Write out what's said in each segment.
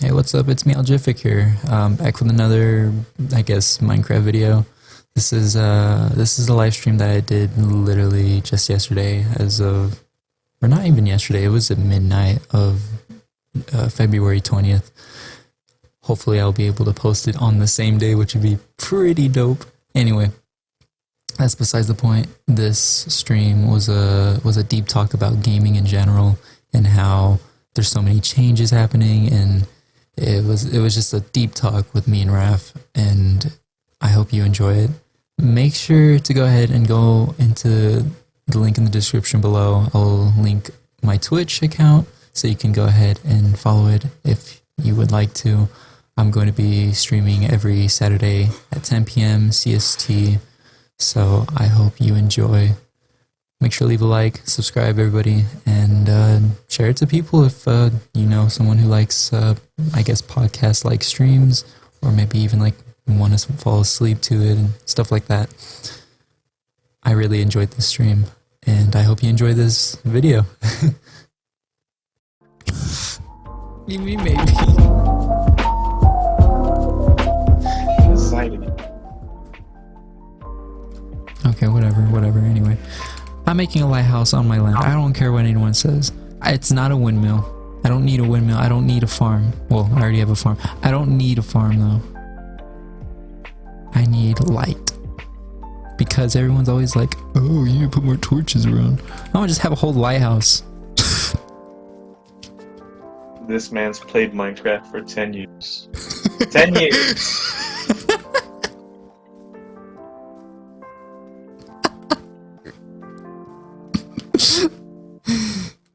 Hey, what's up? It's me, Aljific here. Back with another, I guess, Minecraft video. This is a live stream that I did literally just yesterday, or not even yesterday. It was at midnight of February 20th. Hopefully, I'll be able to post it on the same day, which would be pretty dope. Anyway, that's besides the point. This stream was a deep talk about gaming in general and how there's so many changes happening, and it was just a deep talk with me and Raf, and I hope you enjoy it. Make sure to go ahead and go into the link in the description below. I'll link my Twitch account so you can go ahead and follow it if you would like to. I'm going to be streaming every Saturday at 10 p.m. CST, so I hope you enjoy. Make sure to leave a like, subscribe everybody, and share it to people if you know someone who likes, I guess, podcast-like streams, or maybe even like want to fall asleep to it and stuff like that. I really enjoyed this stream, and I hope you enjoy this video. Maybe. Okay, whatever, anyway. I'm making a lighthouse on my land. I don't care what anyone says. It's not a windmill. I don't need a windmill. I don't need a farm. Well, I already have a farm. I don't need a farm, though. I need light. Because everyone's always like, oh, you need to put more torches around. I want to just have a whole lighthouse. This man's played Minecraft for 10 years. 10 years!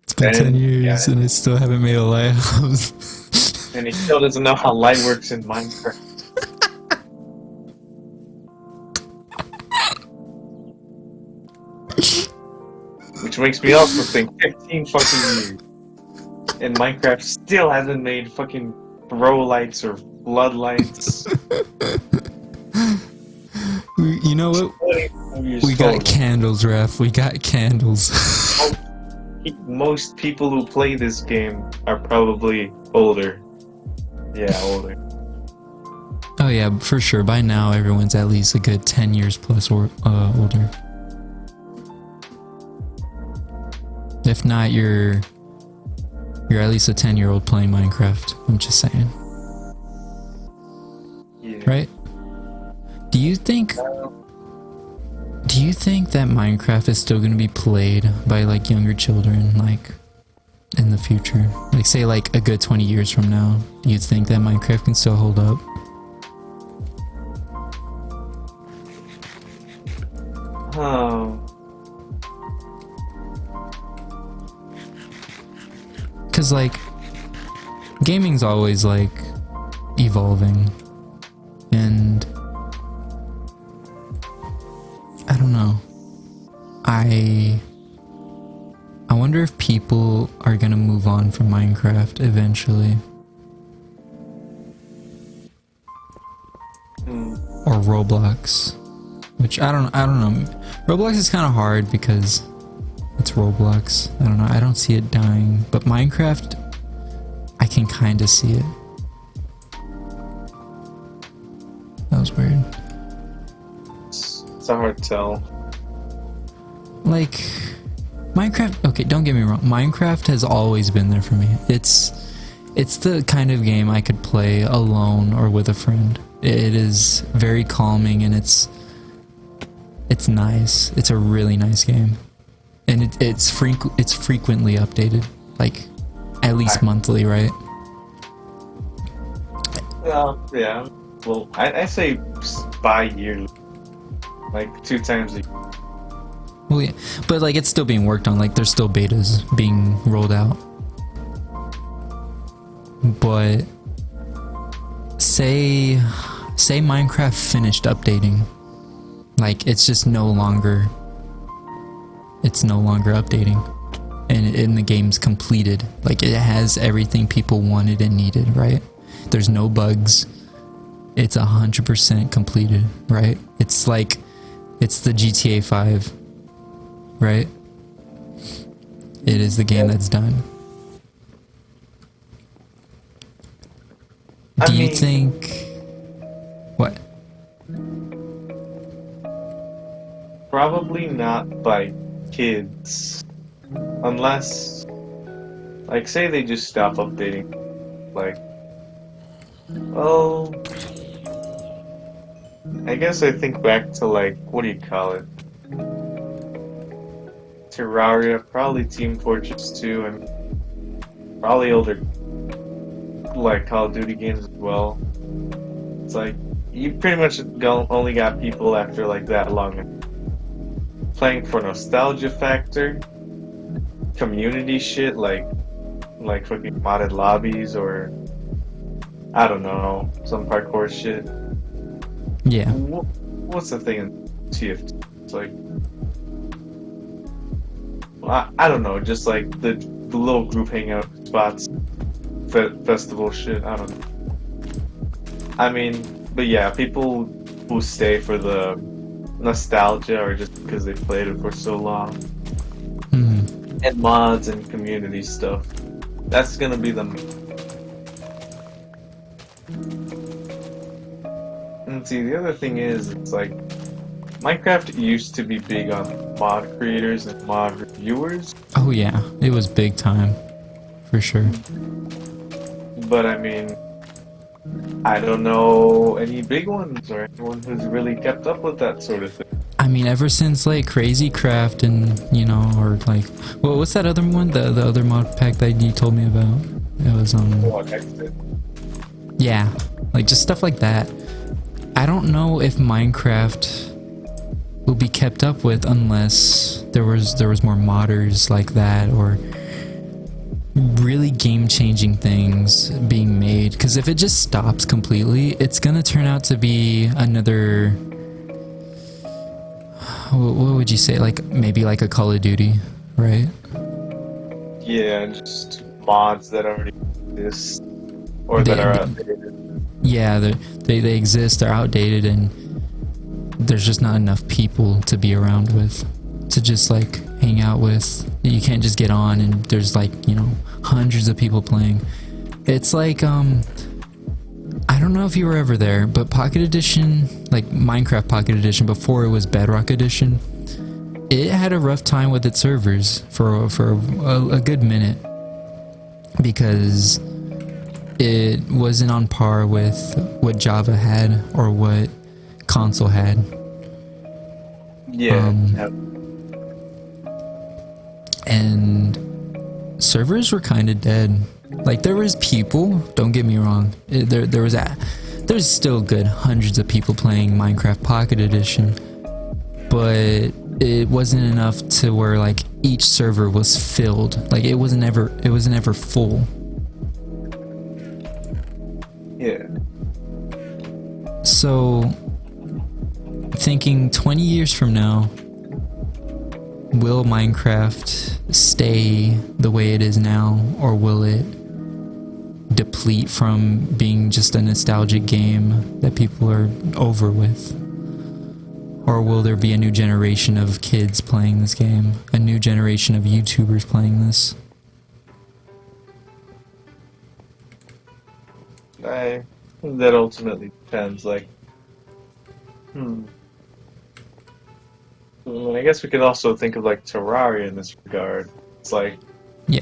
It's been 10 years and I still haven't made a lighthouse. And he still doesn't know how light works in Minecraft. Which makes me also think 15 fucking years. And Minecraft still hasn't made fucking throw lights or blood lights. You know what? We got candles, Raf. We got candles. Most people who play this game are probably older. Yeah, older. Oh yeah, for sure. By now, everyone's at least a good 10 years plus or older. If not, you're at least a 10-year-old playing Minecraft. I'm just saying. Yeah. Right? Do you think that Minecraft is still going to be played by like younger children, like in the future? Like say like a good 20 years from now, do you think that Minecraft can still hold up? Oh. Cause like gaming's always like evolving, and I don't know. I wonder if people are gonna move on from Minecraft eventually. Or Roblox. Which I don't know. Roblox is kinda hard because it's Roblox. I don't know. I don't see it dying. But Minecraft, I can kinda see it. That was weird. It's hard to tell. Like, Minecraft, okay, don't get me wrong, Minecraft has always been there for me. It's the kind of game I could play alone or with a friend. It is very calming, and it's nice. It's a really nice game. And it's frequently updated, like at least monthly, right? Yeah. Well, I say bi-yearly. Like 2 times a year. Well, yeah, but like it's still being worked on. Like there's still betas being rolled out. But say Minecraft finished updating, like it's just no longer updating, and the game's completed. Like it has everything people wanted and needed, right? There's no bugs. It's 100% completed, right? It's like it's the GTA 5, right? It is the game that's done. I Do you mean, think what? probably not by kids. Unless, like, say they just stop updating. Like, well, I guess I think back to, like, what do you call it? Terraria, probably Team Fortress 2, and probably older, like, Call of Duty games as well. It's like, you pretty much only got people after, like, that long. Playing for nostalgia factor, community shit, like fucking modded lobbies, or I don't know, some parkour shit. Yeah. What's the thing in TFT? It's like, well, I don't know, just like the little group hangout spots, festival shit. I don't know. I mean, but yeah, people who stay for the nostalgia or just because they played it for so long, Mhm. and mods and community stuff. That's gonna be the. And see, the other thing is, it's like Minecraft used to be big on mod creators and mod reviewers, Oh yeah, it was big time, for sure. but I mean, I don't know any big ones or anyone who's really kept up with that sort of thing. I mean, ever since like Crazy Craft and or like, well, what's that other one? The other mod pack that you told me about? It was What Exit? yeah, like just stuff like that. I don't know if Minecraft will be kept up with unless there was more modders like that, or really game-changing things being made. Because if it just stops completely, it's gonna turn out to be another, what would you say, like maybe like a Call of Duty, right? Yeah, just mods that already exist or that are outdated. Yeah, they exist, they're outdated, and there's just not enough people to be around with, to just like hang out with. You can't just get on and there's like, hundreds of people playing. It's like, I don't know if you were ever there, but Pocket Edition, like Minecraft Pocket Edition before it was Bedrock Edition, it had a rough time with its servers for a good minute, because it wasn't on par with what Java had or what console had. Yeah. And servers were kind of dead. Like, there was people, don't get me wrong, there's still good hundreds of people playing Minecraft Pocket Edition, but it wasn't enough to where like each server was filled. Like, it wasn't ever full. Yeah. So, thinking 20 years from now, will Minecraft stay the way it is now, or will it deplete from being just a nostalgic game that people are over with? Or will there be a new generation of kids playing this game? A new generation of YouTubers playing this? That ultimately depends. Like, I guess we could also think of like Terraria in this regard. It's like, Yeah.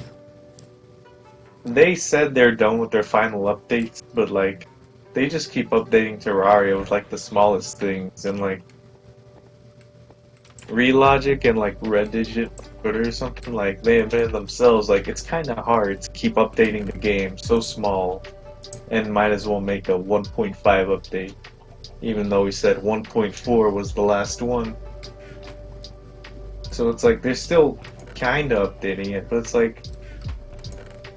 they said they're done with their final updates, but like, they just keep updating Terraria with like the smallest things, and like Relogic and like Red Digit Twitter or something, like they admitted themselves like it's kind of hard to keep updating the game so small, and might as well make a 1.5 update, even though we said 1.4 was the last one. So it's like they're still kind of updating it, but it's like,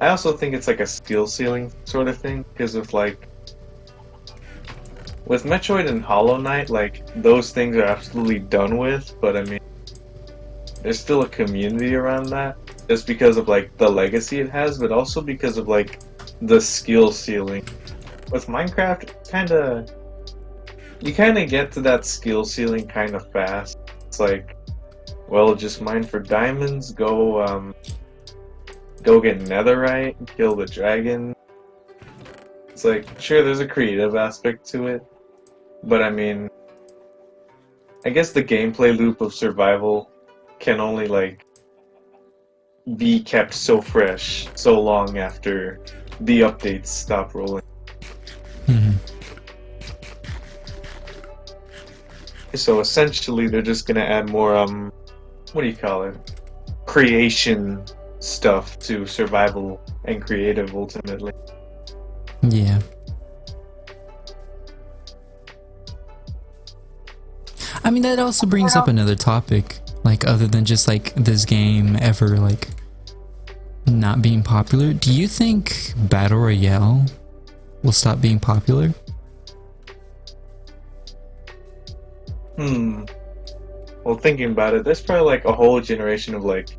I also think it's like a skill ceiling sort of thing, because with Metroid and Hollow Knight, like, those things are absolutely done with, but I mean, there's still a community around that, just because of like the legacy it has, but also because of like the skill ceiling. With Minecraft, you kinda get to that skill ceiling kinda fast. It's like, well, just mine for diamonds, go get netherite, kill the dragon. It's like, sure, there's a creative aspect to it, but I mean, I guess the gameplay loop of survival can only like be kept so fresh so long after the updates stop rolling. Mhm. So essentially, they're just gonna add more what do you call it? Creation stuff to survival and creative ultimately. Yeah. I mean, that also brings up another topic, like other than just like this game ever like not being popular. Do you think Battle Royale will stop being popular? Well, thinking about it, there's probably like a whole generation of like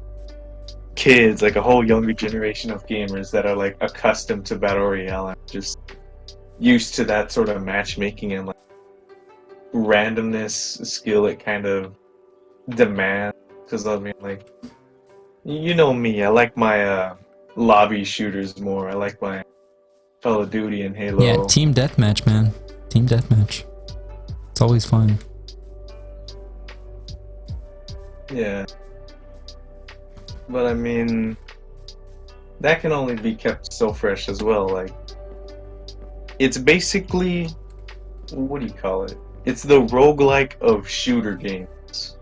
kids, like a whole younger generation of gamers that are like accustomed to Battle Royale and just used to that sort of matchmaking and like randomness skill it kind of demands. Because I mean, like, you know me, I like my lobby shooters more. I like my Call of Duty and Halo. Yeah, team deathmatch, man. Team deathmatch. It's always fun. Yeah. But I mean, that can only be kept so fresh as well. Like, it's basically, what do you call it? It's the roguelike of shooter games.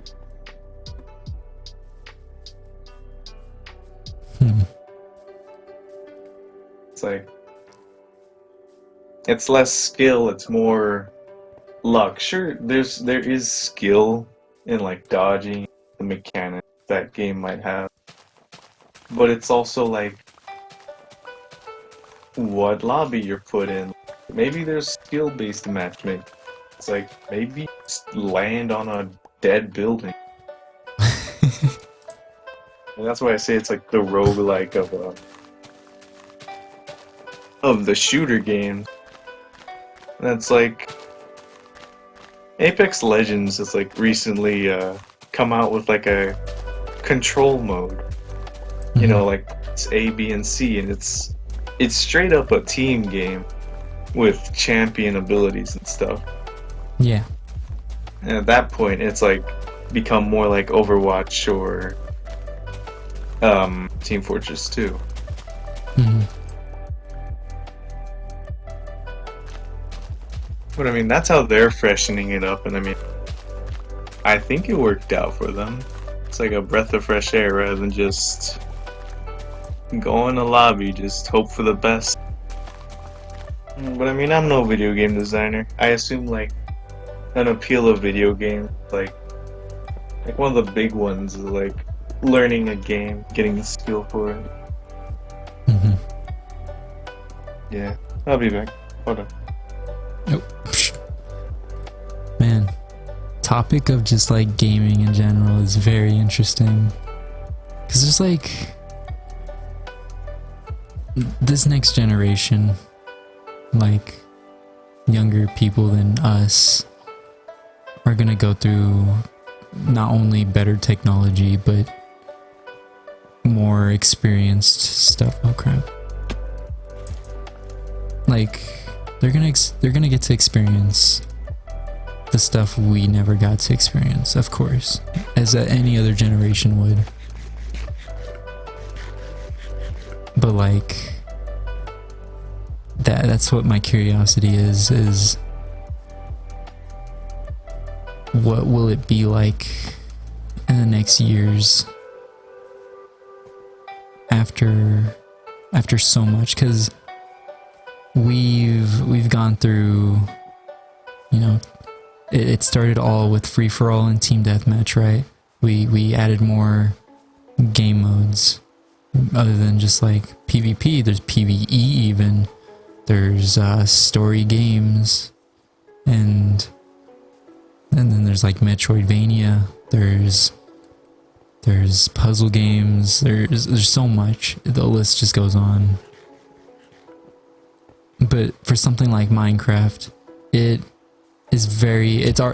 It's like, it's less skill, it's more luck. Sure, there is skill in like dodging the mechanics that game might have, but it's also like what lobby you're put in. Maybe there's skill-based matchmaking. It's like maybe just land on a dead building. And that's why I say it's like the roguelike of the shooter game. That's like Apex Legends has like recently come out with like a control mode. You know, like it's A, B, and C, and it's straight up a team game with champion abilities and stuff. Yeah. And at that point, it's like become more like Overwatch or Team Fortress 2. Mhm. But I mean, that's how they're freshening it up, and I mean, I think it worked out for them. It's like a breath of fresh air rather than just go in a lobby, just hope for the best. But I mean, I'm no video game designer. I assume like an appeal of video game, like one of the big ones is like learning a game, getting the skill for it. Mhm. Yeah, I'll be back. Hold on. Oh, man, topic of just like gaming in general is very interesting, because there's like this next generation, like younger people than us, are gonna go through not only better technology but more experienced stuff. Oh crap. Like they're gonna get to experience the stuff we never got to experience, of course, as any other generation would. But like that's what my curiosity is what will it be like in the next years after so much, because we've gone through, you know, it started all with free for all and team deathmatch, right? We added more game modes other than just like PvP. There's PvE even. There's story games, and then there's like Metroidvania. There's puzzle games. There's so much. The list just goes on. But for something like Minecraft,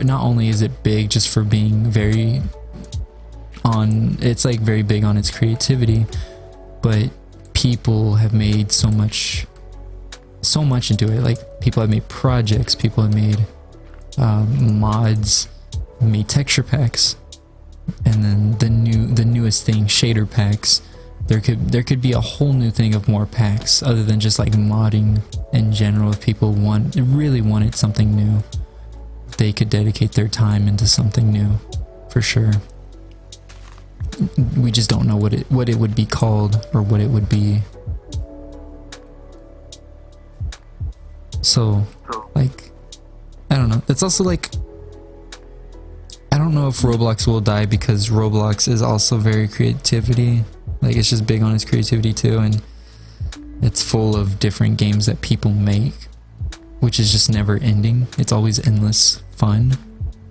not only is it big just for being it's like very big on its creativity, but people have made so much so much into it. Like people have made projects, people have made mods, made texture packs, and then the newest thing, shader packs. There could be a whole new thing of more packs other than just like modding in general. If people really wanted something new, they could dedicate their time into something new, for sure. We just don't know what it would be called or what it would be. So, like, I don't know. It's also like, I don't know if Roblox will die because Roblox is also very creativity. Like, it's just big on its creativity too, and it's full of different games that people make, which is just never ending. It's always endless fun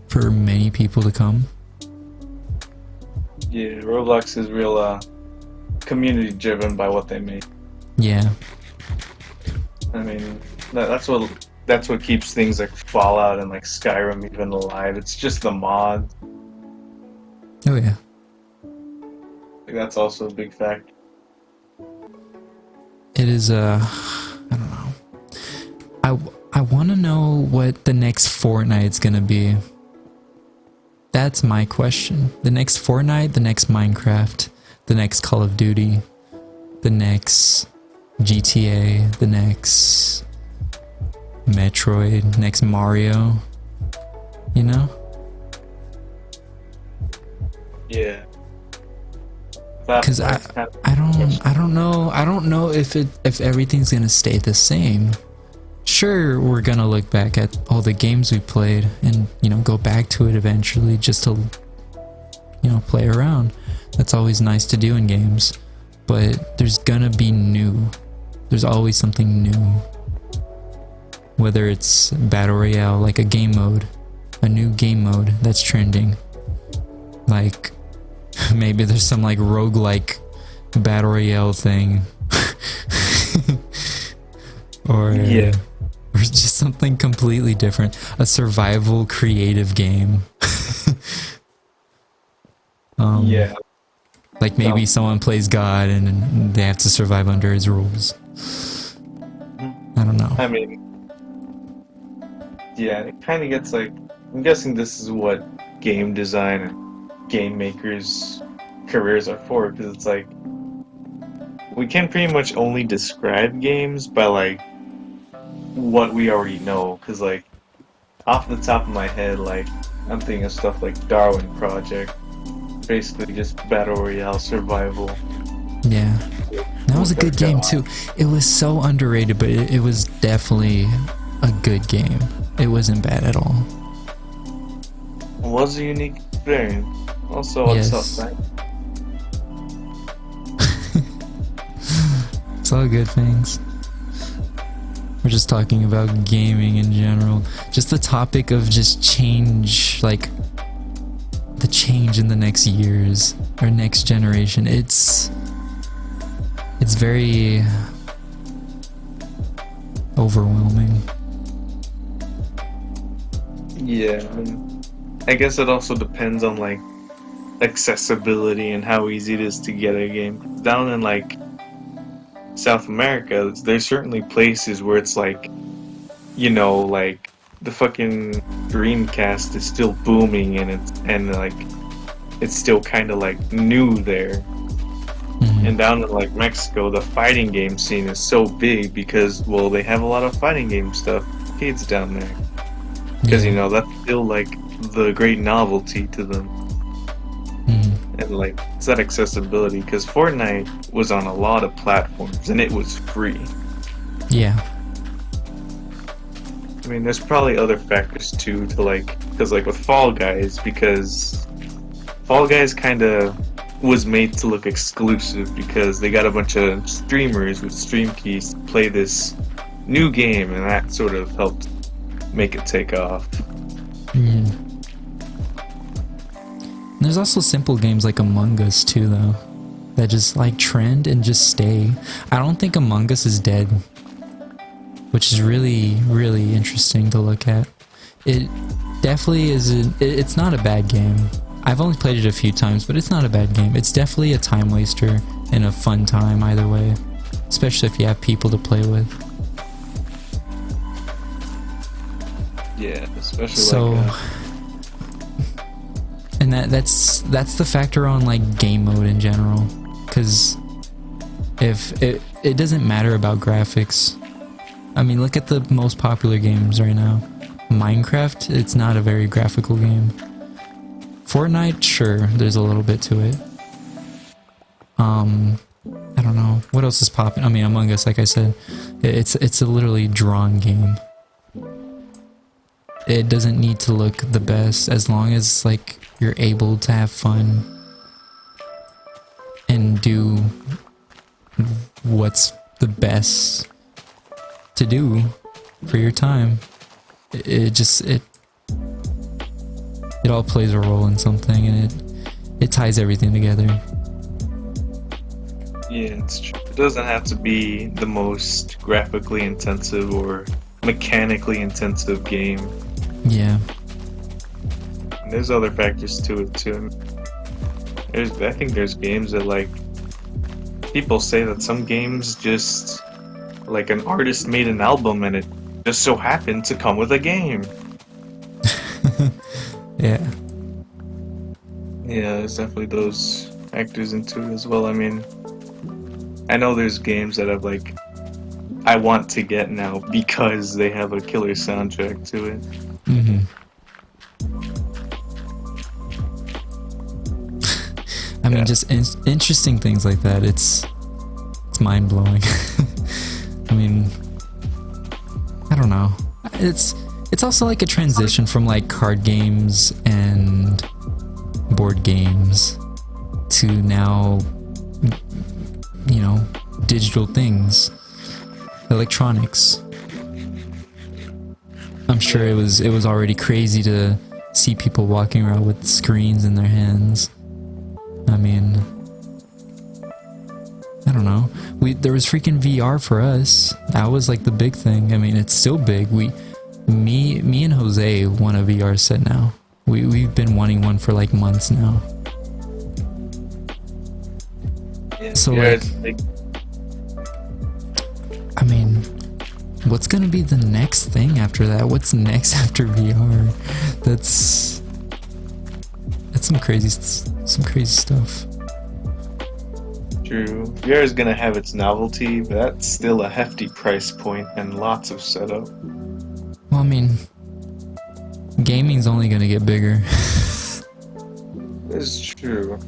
for many people to come. Yeah, Roblox is real community driven by what they make. Yeah. I mean, that's what keeps things like Fallout and like Skyrim even alive. It's just the mod. Oh yeah. Like, that's also a big factor. It is I don't know. I want to know what the next Fortnite's gonna be. That's my question. The next Fortnite, the next Minecraft, the next Call of Duty, the next GTA, the next Metroid, next Mario. You know? Yeah. Because I don't know if everything's gonna stay the same. Sure, we're gonna look back at all the games we played and, you know, go back to it eventually just to, you know, play around. That's always nice to do in games. But there's gonna be new. There's always something new. Whether it's Battle Royale, like a game mode, a new game mode that's trending. Like, maybe there's some like roguelike Battle Royale thing. Or just something completely different. A survival creative game. Yeah. Like maybe someone plays God and they have to survive under his rules. I don't know. I mean, yeah, it kind of gets like, I'm guessing this is what game design and game makers' careers are for, because it's like, we can pretty much only describe games by like what we already know, because like off the top of my head, like I'm thinking of stuff like Darwin Project, basically just battle royale survival. Yeah, that was a good game too. It was so underrated, but it was definitely a good game. It wasn't bad at all. It was a unique experience. Also, Yes. what's up, right? It's all good things. We're just talking about gaming in general. Just the topic of just change, like the change in the next years or next generation. It's very overwhelming. Yeah, I guess it also depends on like accessibility and how easy it is to get a game. Down in like South America, there's certainly places where it's like, you know, like the fucking Dreamcast is still booming and like it's still kind of like new there. Mhm. And down in like Mexico, the fighting game scene is so big because, well, they have a lot of fighting game stuff, kids down there. Because, Yeah. you know, that's still like the great novelty to them. Mhm. And like, it's that accessibility. Because Fortnite was on a lot of platforms and it was free. Yeah. I mean, there's probably other factors too to like, because like with Fall Guys, because Fall Guys kind of was made to look exclusive because they got a bunch of streamers with stream keys to play this new game, and that sort of helped make it take off. Mhm. There's also simple games like Among Us too, though, that just like trend and just stay. I don't think Among Us is dead, which is really, really interesting to look at. It definitely is. It's not a bad game. I've only played it a few times, but it's not a bad game. It's definitely a time waster and a fun time either way, especially if you have people to play with. Yeah, especially So, like and that's the factor on like game mode in general, because if it doesn't matter about graphics. I mean, look at the most popular games right now. Minecraft, it's not a very graphical game. Fortnite, sure, there's a little bit to it. I don't know what else is popping. I mean, Among Us, like I said, it's a literally drawn game. It doesn't need to look the best as long as like you're able to have fun and do what's the best to do for your time. It all plays a role in something, and it ties everything together. yeah, it's true. It doesn't have to be the most graphically intensive or mechanically intensive game. Yeah. There's other factors to it too. I think there's games that like people say that some games just like an artist made an album and it just so happened to come with a game. Yeah. Yeah, there's definitely those factors into it as well. I mean, I know there's games that have like I want to get now because they have a killer soundtrack to it. Mm-hmm. I mean, Yeah. just interesting things like that. It's mind blowing. I mean, I don't know. It's also like a transition from like card games and board games to now, you know, digital things, electronics. I'm sure it was already crazy to see people walking around with screens in their hands. I mean, I don't know. There was freaking VR for us. That was like the big thing. I mean, it's still big. Me and Jose want a VR set now. We've been wanting one for like months now. Yeah, So, yeah, like- it's like I mean, what's gonna be the next thing after that? What's next after VR? That's some crazy stuff. true. VR is gonna have its novelty, but that's still a hefty price point and lots of setup. Well, I mean, gaming's only gonna get bigger. It's true.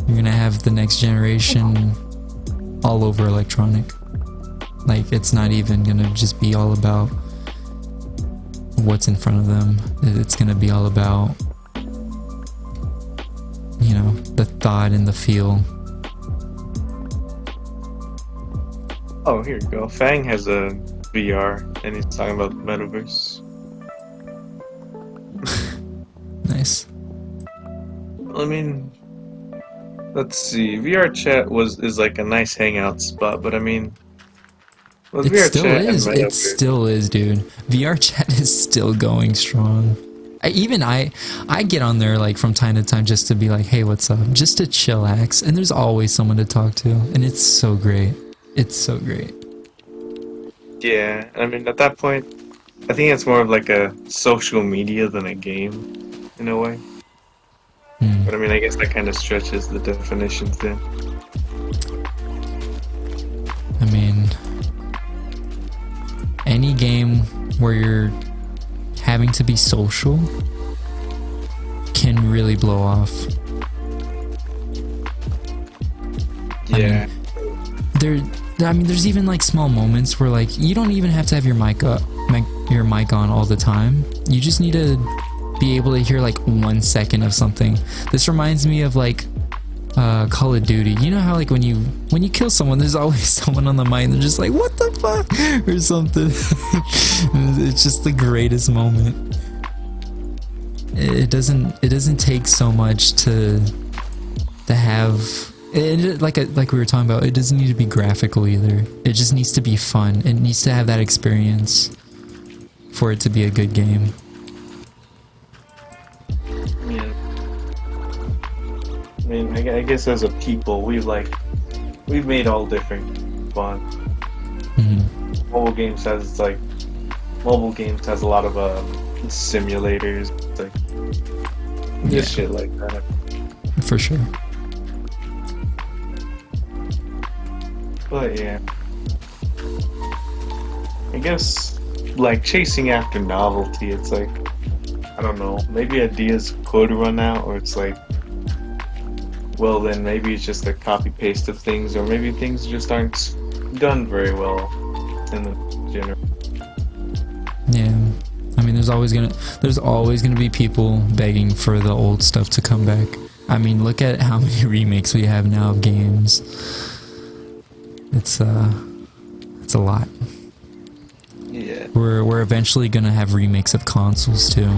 You're gonna have the next generation all over electronic. Like, it's not even gonna just be all about what's in front of them. It's gonna be all about, you know, the thought and the feel. Oh, here you go. Fang has a VR, and he's talking about the metaverse. Nice. I mean, let's see. VR chat is like a nice hangout spot, but I mean, with It VR still chat is. and It metaverse, still is, dude. VR chat is still going strong. I get on there like from time to time just to be like, hey, what's up? Just to chillax. And there's always someone to talk to. And it's so great. It's so great. yeah. I mean, at that point, I think it's more of like a social media than a game, in a way. Hmm. But I mean, I guess that kind of stretches the definition thin. I mean, any game where you're having to be social can really blow off. Yeah. There's even like small moments where like you don't even have to have your mic on all the time. You just need to be able to hear like 1 second of something. This reminds me of like Call of Duty. You know how like when you kill someone, there's always someone on the mic and they're just like, what the fuck, or something. It's just the greatest moment. It doesn't take so much to have it, like we were talking about. It doesn't need to be graphical either. It just needs to be fun. It needs to have that experience for it to be a good game. Yeah. I mean, I guess as a people, we've made all different fun. Mhm. Mobile games has like mobile games has a lot of simulators, like just shit like that. For sure. But yeah, I guess like chasing after novelty, it's like, I don't know, maybe ideas could run out, or it's like, well then maybe it's just a copy paste of things, or maybe things just aren't done very well in the general. Yeah. I mean, there's always gonna be people begging for the old stuff to come back. I mean, look at how many remakes we have now of games. It's a lot. Yeah. We're eventually gonna have remakes of consoles too.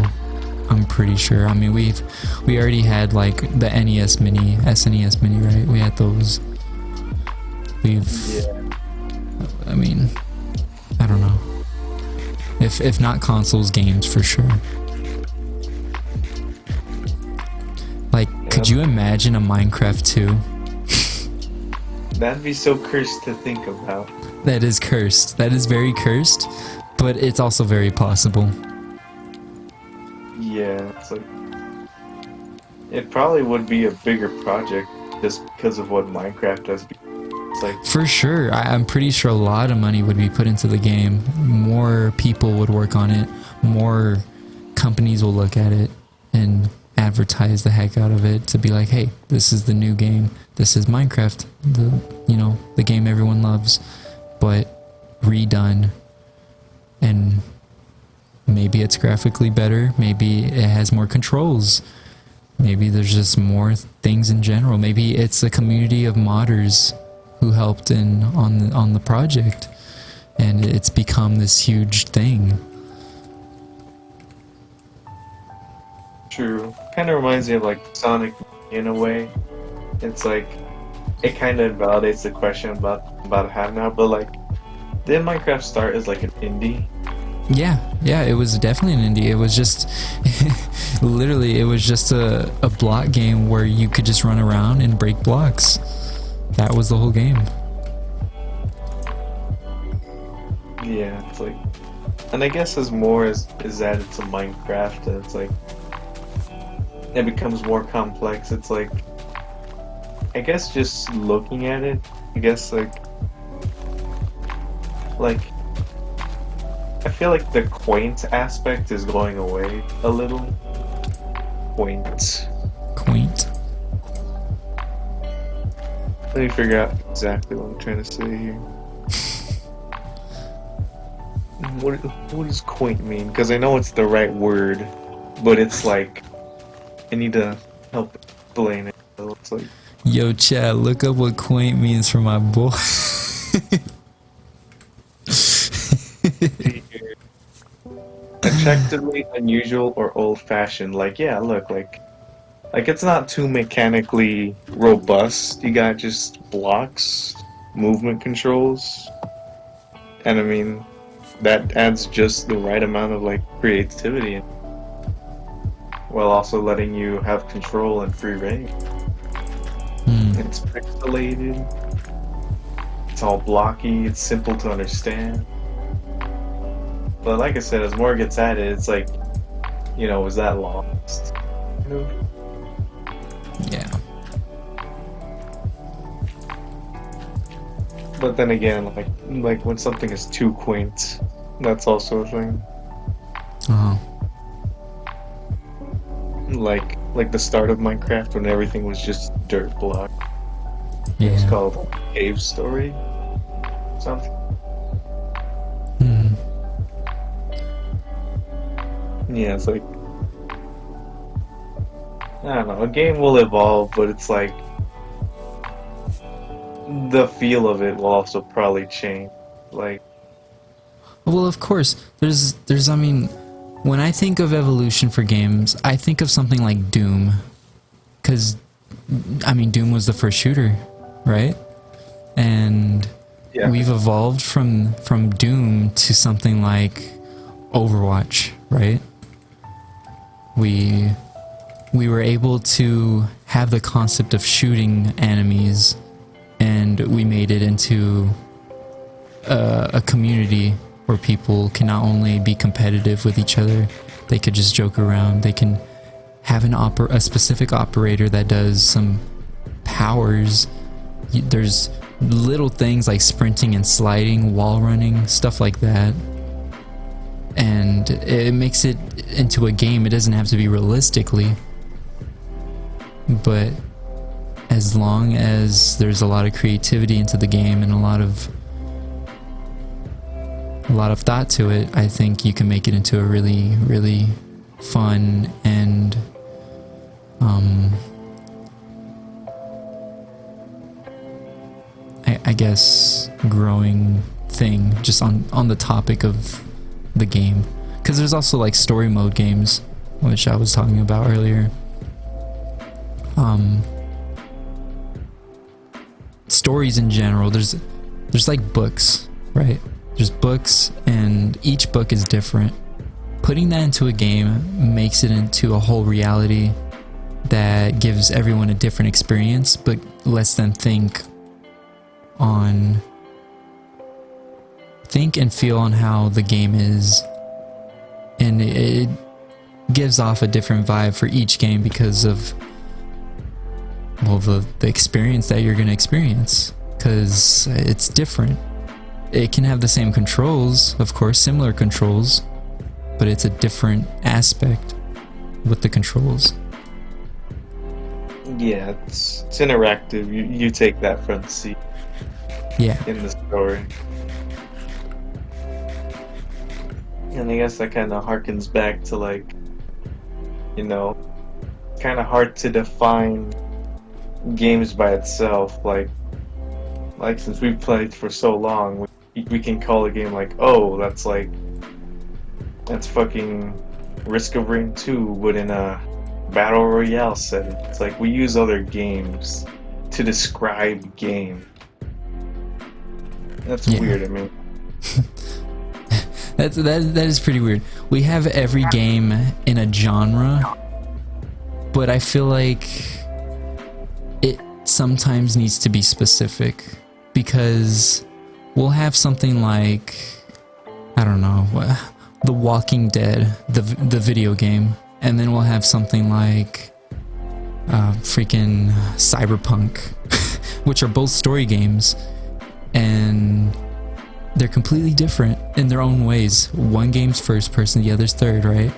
I'm pretty sure. I mean, we already had like the NES Mini, SNES Mini, right? We had those. Yeah. I mean, I don't know. If not consoles, games for sure. Like, could you imagine a Minecraft 2? That'd be so cursed to think about. That is cursed. That is very cursed, but it's also very possible. Yeah, it's like, it probably would be a bigger project just because of what Minecraft has become. It's like, For sure. I'm pretty sure a lot of money would be put into the game. More people would work on it. More companies will look at it and advertise the heck out of it to be like, hey, this is the new game. This is Minecraft, the game everyone loves, but redone. And maybe it's graphically better. Maybe it has more controls. Maybe there's just more things in general. Maybe it's a community of modders who helped on the project, and it's become this huge thing. true. Kind of reminds me of like Sonic in a way. It's like, it kind of invalidates the question about to have now, but like, did Minecraft start as like an indie? Yeah, it was definitely an indie. It was just, literally, it was just a block game where you could just run around and break blocks. That was the whole game. Yeah, it's like, and I guess as more is added to Minecraft, and it's like, it becomes more complex. It's like, I guess just looking at it, I guess like I feel like the quaint aspect is going away a little. Quaint. Let me figure out exactly what I'm trying to say here. What does quaint mean? Because I know it's the right word, but it's like, I need to help explain it. So it's like, Yo, chat, look up what quaint means for my boy. attractively unusual or old-fashioned. Like, yeah, look, like it's not too mechanically robust. You got just blocks, movement controls, and I mean, that adds just the right amount of like creativity, while also letting you have control and free reign. It's pixelated. It's all blocky. It's simple to understand. But like I said, as more gets added, it's like, is that lost? Yeah. But then again, like when something is too quaint, that's also a thing. Uh-huh. Like the start of Minecraft when everything was just dirt block. Yeah. It's called Cave Story. Something. Yeah, it's like, I don't know, a game will evolve, but it's like the feel of it will also probably change. Like, Well, of course, there's I mean, when I think of evolution for games, I think of something like Doom, because I mean, Doom was the first shooter, right? And yeah. we've evolved from Doom to something like Overwatch, right? We were able to have the concept of shooting enemies, and we made it into a community where people can not only be competitive with each other, they could just joke around. They can have a specific operator that does some powers. There's little things like sprinting and sliding, wall running, stuff like that. And it makes it into a game. It doesn't have to be realistically, but as long as there's a lot of creativity into the game and a lot of thought to it, I think you can make it into a really, really fun and I guess growing thing just on the topic of the game, because there's also like story mode games, which I was talking about earlier. Stories in general, there's like books, right? There's books, and each book is different. Putting that into a game makes it into a whole reality that gives everyone a different experience, but lets them think and feel on how the game is, and it gives off a different vibe for each game because of, well, the experience that you're going to experience, because it's different. It can have the same controls, of course, similar controls, but it's a different aspect with the controls. Yeah, it's interactive. You take that front seat. Yeah. In the story. And I guess that kind of harkens back to, like, you know, kind of hard to define games by itself. Like since we've played for so long, we can call a game like, oh, that's fucking Risk of Rain 2, but in a battle royale setting. It's like we use other games to describe game. That's weird. I mean, that is pretty weird. We have every game in a genre, but I feel like it sometimes needs to be specific, because we'll have something like, I don't know, The Walking Dead, the video game, and then we'll have something like freaking Cyberpunk, which are both story games, and they're completely different in their own ways. One game's first person, the other's third, right?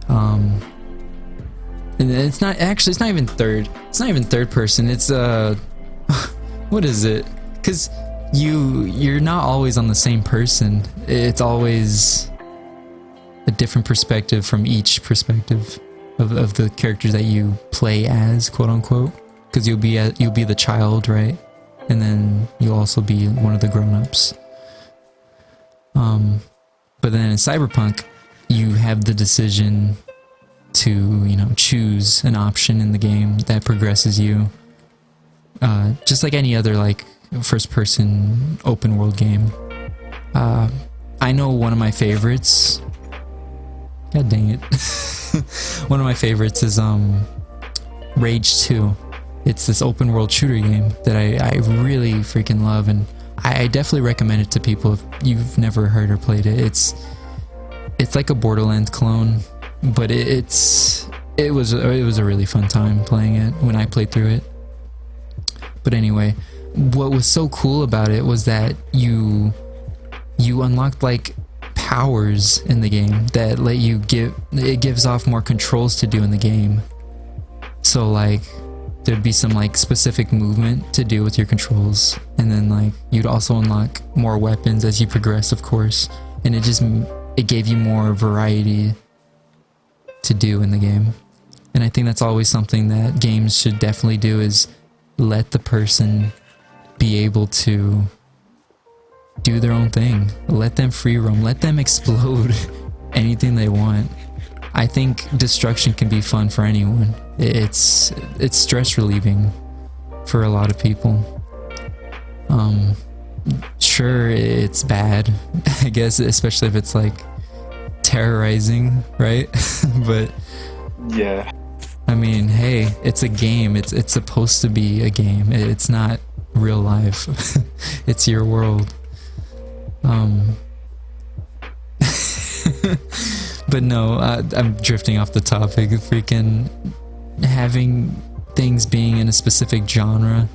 And it's not even third. It's not even third person. It's what is it? Because you're not always on the same person. It's always a different perspective from each perspective of the characters that you play as, quote unquote. Because you'll be the child, right? And then you'll also be one of the grown-ups. But then in Cyberpunk, you have the decision to, choose an option in the game that progresses you. Just like any other, like, first-person open-world game. I know one of my favorites... God dang it. One of my favorites is Rage 2. It's this open-world shooter game that I really freaking love, and I definitely recommend it to people if you've never heard or played it. It's like a Borderlands clone, but it was a really fun time playing it when I played through it. But anyway, what was so cool about it was that you unlocked like powers in the game that let you it gives off more controls to do in the game. So like there'd be some like specific movement to do with your controls, and then like you'd also unlock more weapons as you progress, of course, and it gave you more variety to do in the game. And I think that's always something that games should definitely do, is let the person be able to do their own thing. Let them free roam. Let them explode anything they want. I think destruction can be fun for anyone. It's stress relieving for a lot of people. Sure, it's bad, I guess, especially if it's like terrorizing, right? But yeah, I mean, hey, it's a game. It's supposed to be a game. It's not real life. It's your world. But no, I'm drifting off the topic. Freaking having things being in a specific genre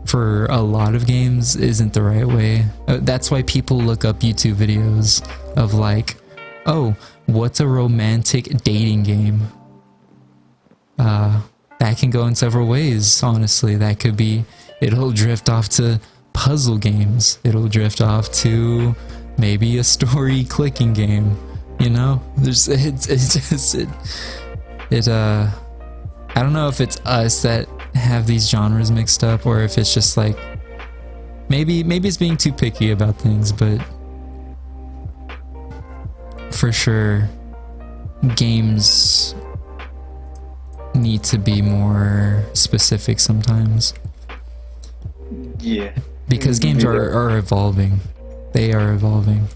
for a lot of games isn't the right way. That's why people look up YouTube videos of like, oh, what's a romantic dating game? That can go in several ways, honestly. That could be, it'll drift off to puzzle games. It'll drift off to maybe a story clicking game. You know, I don't know if it's us that have these genres mixed up, or if it's just like maybe it's being too picky about things, but for sure games need to be more specific sometimes. Yeah. Because games are evolving. They are evolving.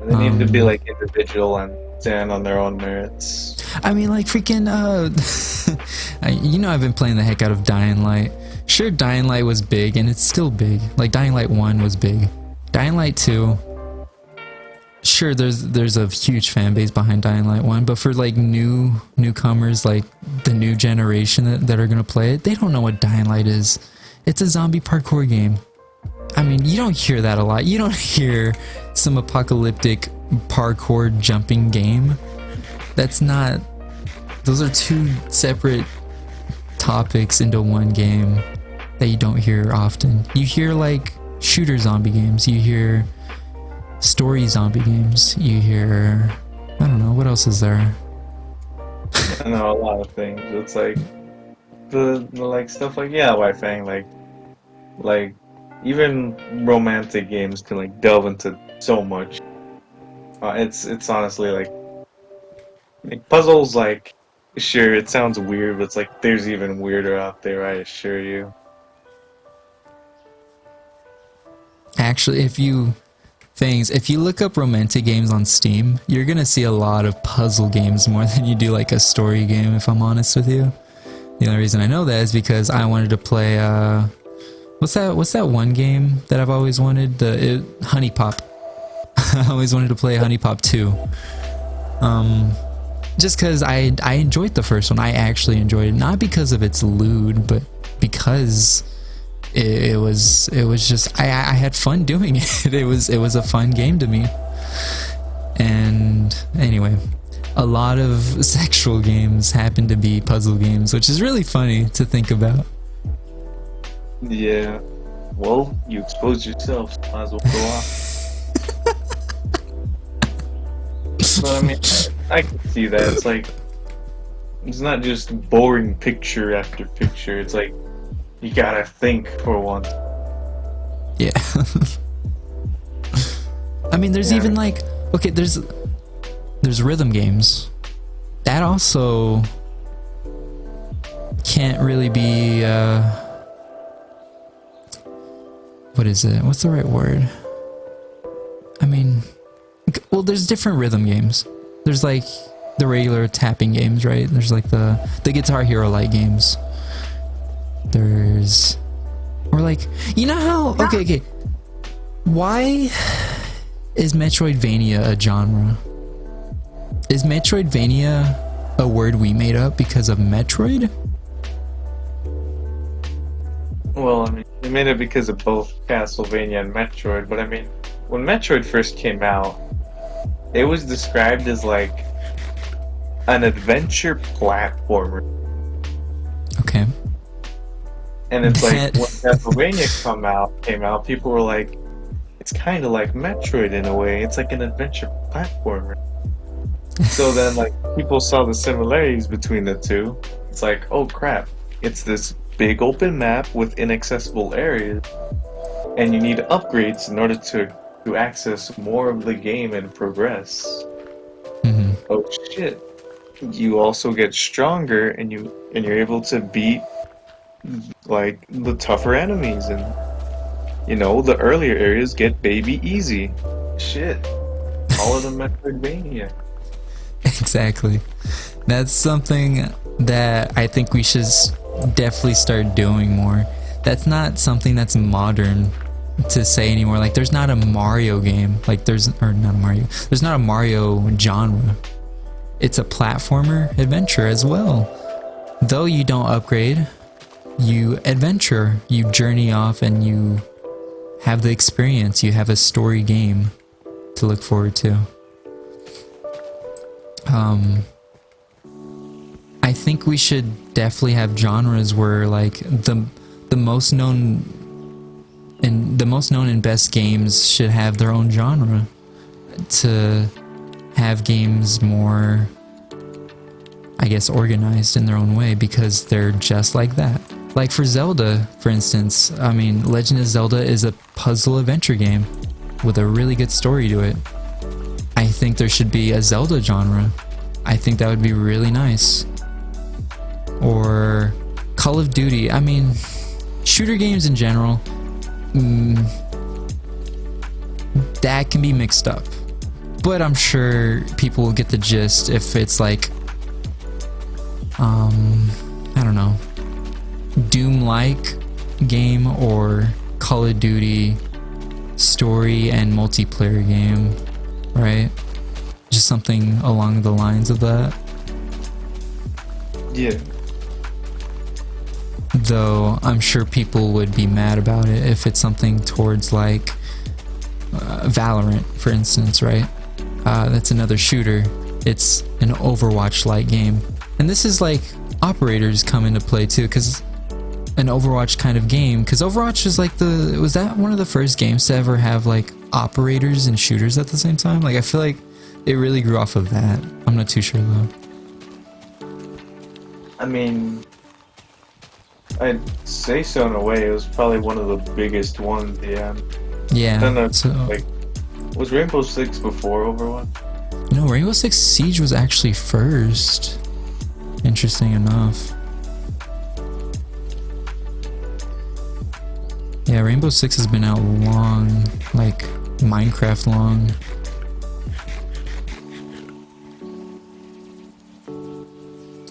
They need to be like individual and stand on their own merits. I mean, like freaking, you know, I've been playing the heck out of Dying Light. Sure, Dying Light was big, and it's still big. Like Dying Light 1 was big. Dying Light 2, sure, there's a huge fan base behind Dying Light 1, but for like newcomers, like the new generation that are gonna play it, they don't know what Dying Light is. It's a zombie parkour game. I mean, you don't hear that a lot. You don't hear some apocalyptic parkour jumping game. That's not... Those are two separate topics into one game that you don't hear often. You hear like shooter zombie games. You hear story zombie games. You hear... I don't know, what else is there? I know a lot of things. It's like the like stuff like, yeah, Wi-Fi, like even romantic games can like delve into so much. It's honestly like puzzles, like sure, it sounds weird, but it's like there's even weirder out there, I assure you. Actually, if you look up romantic games on Steam, you're gonna see a lot of puzzle games more than you do like a story game, if I'm honest with you. The only reason I know that is because I wanted to play what's that one game that I've always wanted? Honey Pop. I always wanted to play Honey Pop 2. Just because I enjoyed the first one. I actually enjoyed it, not because of its lewd, but because it was just I had fun doing it. It was a fun game to me. And anyway, a lot of sexual games happen to be puzzle games, which is really funny to think about. Yeah. Well, you exposed yourself, so might as well go off. But I mean, I can see that. It's like, it's not just boring picture after picture. It's like, you gotta think for once. Yeah. I mean, there's even like, okay, there's rhythm games. That also can't really be, what is it? What's the right word? I mean, well, there's different rhythm games. There's like the regular tapping games, right? There's like the Guitar Hero like games. There's, or like, you know how, okay. Why is Metroidvania a genre? Is Metroidvania a word we made up because of Metroid? Well, I mean, we made it because of both Castlevania and Metroid, but I mean, when Metroid first came out, it was described as like an adventure platformer. Okay. And it's like when Castlevania came out, people were like, it's kind of like Metroid in a way. It's like an adventure platformer. So then, like, people saw the similarities between the two. It's like, oh crap, it's this big open map with inaccessible areas, and you need upgrades in order to access more of the game and progress. Mm-hmm. Oh shit! You also get stronger, and you're able to beat like the tougher enemies, and you know the earlier areas get baby easy. Shit! All of them Metroidvania. Exactly. That's something that I think we should definitely start doing more. That's not something that's modern. to say anymore. Like, there's not a Mario game. Like, there's not a Mario. There's not a Mario genre. It's a platformer adventure as well. Though you don't upgrade, you adventure. You journey off and you have the experience. You have a story game to look forward to. I think we should definitely have genres where like the most known and best games should have their own genre, to have games more, I guess, organized in their own way, because they're just like that. Like for Zelda, for instance, I mean, Legend of Zelda is a puzzle adventure game with a really good story to it. I think there should be a Zelda genre. I think that would be really nice. Or Call of Duty. I mean, shooter games in general, that can be mixed up. But I'm sure people will get the gist if it's like, I don't know, Doom-like game or Call of Duty story and multiplayer game, right? Just something along the lines of that. Yeah. Though I'm sure people would be mad about it if it's something towards like Valorant, for instance, right? That's another shooter. It's an Overwatch-like game. And this is like operators come into play too, because an Overwatch kind of game, because Overwatch is like was that one of the first games to ever have like operators and shooters at the same time? Like, I feel like it really grew off of that. I'm not too sure though. I mean, I'd say so in a way. It was probably one of the biggest ones, yeah. Yeah. Then, So, like, was Rainbow Six before Overwatch? no, Rainbow Six Siege was actually first. Interesting enough. Yeah, Rainbow Six has been out long, like Minecraft long.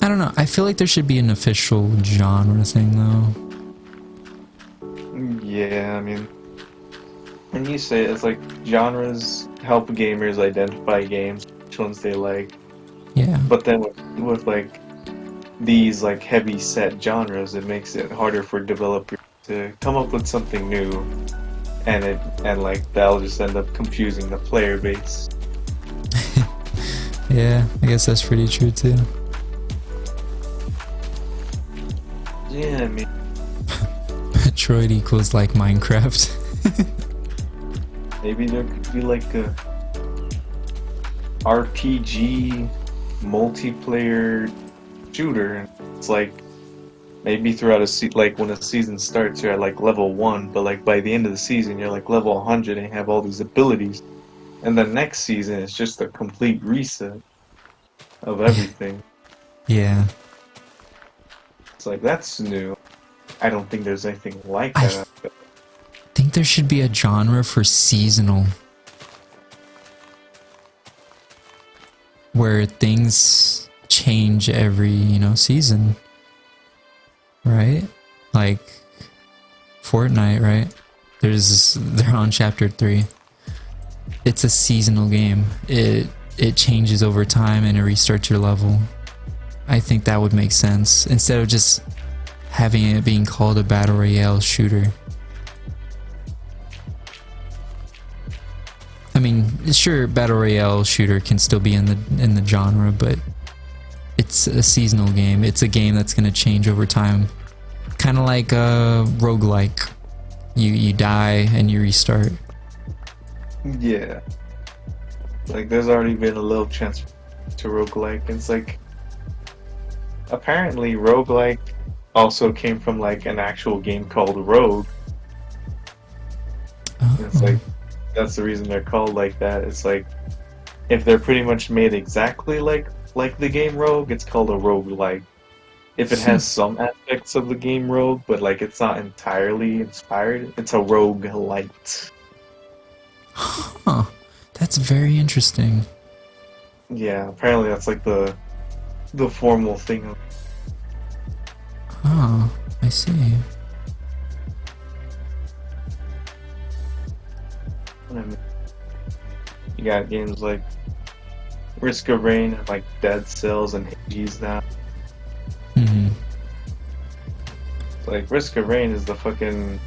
I don't know. I feel like there should be an official genre thing though. Yeah, I mean, when you say it, it's like genres help gamers identify games, which ones they like. Yeah. But then with like these like heavy set genres, it makes it harder for developers to come up with something new, and like that'll just end up confusing the player base. Yeah, I guess that's pretty true too. Yeah, I mean, Metroid equals like Minecraft. maybe there could be like a RPG multiplayer shooter, and it's like maybe throughout like when a season starts you're at like level 1, but like by the end of the season you're like level 100 and you have all these abilities, and the next season is just a complete reset of everything. Yeah. It's like, that's new. I don't think there's anything like I that. think there should be a genre for seasonal, where things change every, season, right? Like Fortnite, right? They're on chapter 3. It's a seasonal game. It changes over time and it restarts your level. I think that would make sense instead of just having it being called a battle royale shooter. I mean, sure, battle royale shooter can still be in the genre, but it's a seasonal game. It's a game that's going to change over time, kind of like a roguelike. You die and you restart. Yeah. Like, there's already been a little chance to roguelike. It's like, apparently roguelike also came from like an actual game called Rogue. And it's like, that's the reason they're called like that. It's like, if they're pretty much made exactly like the game Rogue, it's called a roguelike. If it has some aspects of the game Rogue, but like it's not entirely inspired, it's a roguelite. Huh. That's very interesting. Yeah, apparently that's like the formal thing. Oh, I see. I mean, you got games like Risk of Rain and like Dead Cells and Hades now. Hmm. Like Risk of Rain is the fucking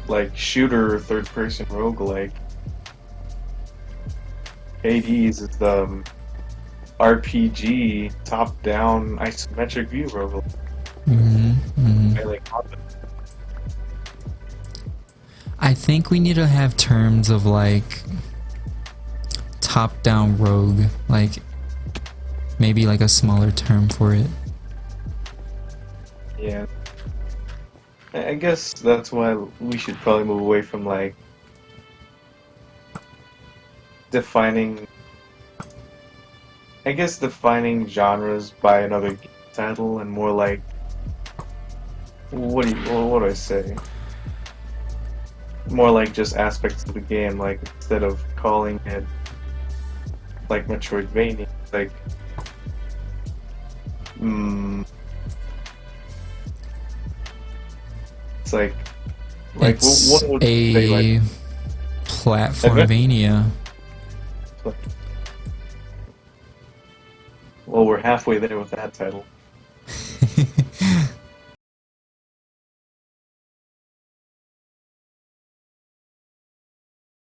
like shooter third person roguelike. Hades is the RPG top down isometric view roguelike. Hmm. Hmm. Melee combat. I think we need to have terms of like top-down rogue, like maybe like a smaller term for it. Yeah. I guess that's why we should probably move away from like defining defining genres by another game title and more like what do I say? More like just aspects of the game, like instead of calling it like Metroidvania, like it's like It's what would you say, a like platformvania. well, we're halfway there with that title.